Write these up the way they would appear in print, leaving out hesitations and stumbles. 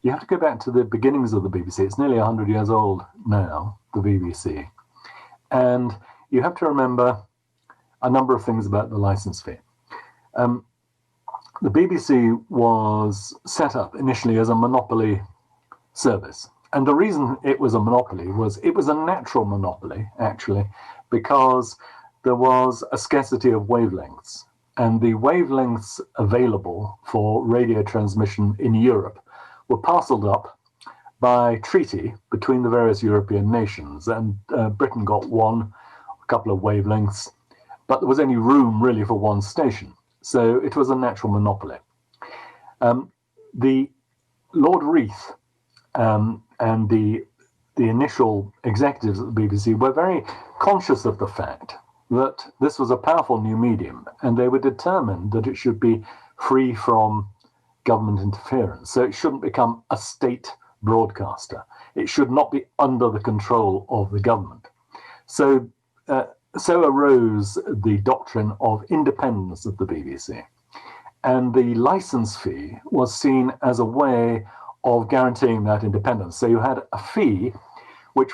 you have to go back to the beginnings of the BBC. It's nearly 100 years old now, the BBC. And you have to remember a number of things about the license fee. The BBC was set up initially as a monopoly service. And the reason it was a monopoly was it was a natural monopoly, actually, because there was a scarcity of wavelengths. And the wavelengths available for radio transmission in Europe were parceled up by treaty between the various European nations. And Britain got a couple of wavelengths, but there was only room really for one station. So it was a natural monopoly. The Lord Reith and the initial executives at the BBC were very conscious of the fact that this was a powerful new medium, and they were determined that it should be free from government interference. So it shouldn't become a state broadcaster. It should not be under the control of the government. So arose the doctrine of independence of the BBC. And the license fee was seen as a way of guaranteeing that independence. So you had a fee, which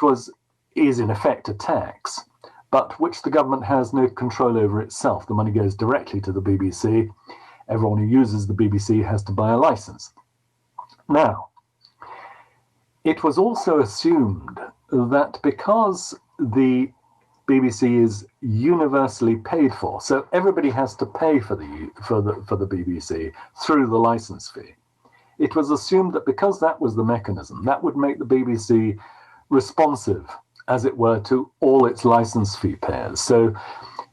is in effect a tax, but which the government has no control over itself. The money goes directly to the BBC. Everyone who uses the BBC has to buy a license. Now, it was also assumed that because the BBC is universally paid for, so everybody has to pay for the BBC through the license fee. It was assumed that because that was the mechanism, that would make the BBC responsive, as it were, to all its license fee payers. So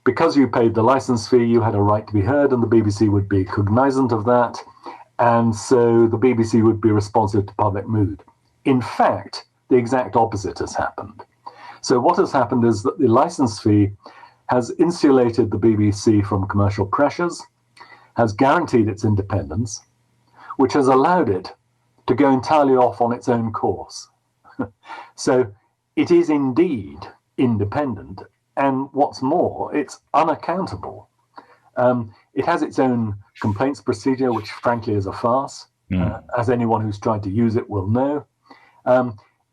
because you paid the license fee, you had a right to be heard, and the BBC would be cognizant of that, and so the BBC would be responsive to public mood. In fact, the exact opposite has happened. So what has happened is that the license fee has insulated the BBC from commercial pressures, has guaranteed its independence, which has allowed it to go entirely off on its own course. So it is indeed independent, and what's more, it's unaccountable. It has its own complaints procedure, which frankly is a farce, as anyone who's tried to use it will know.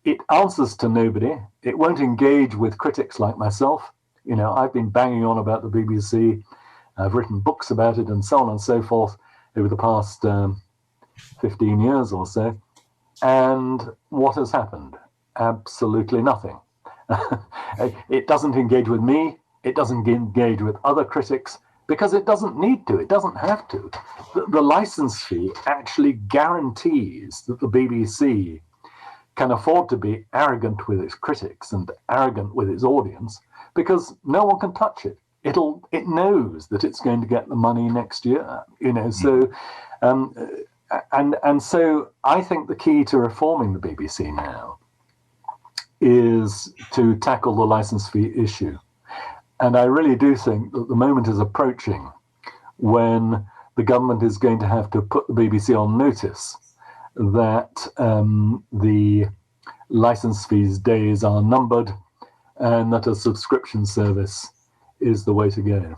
It answers to nobody. It won't engage with critics like myself. You know, I've been banging on about the BBC. I've written books about it and so on and so forth over the past 15 years or so. And what has happened? Absolutely nothing. It doesn't engage with me. It doesn't engage with other critics because it doesn't need to. It doesn't have to. The license fee actually guarantees that the BBC can afford to be arrogant with its critics and arrogant with its audience because no one can touch it. It knows that it's going to get the money next year, you know. So, and so I think the key to reforming the BBC now is to tackle the license fee issue. And I really do think that the moment is approaching when the government is going to have to put the BBC on notice that the license fees days are numbered and that a subscription service is the way to go.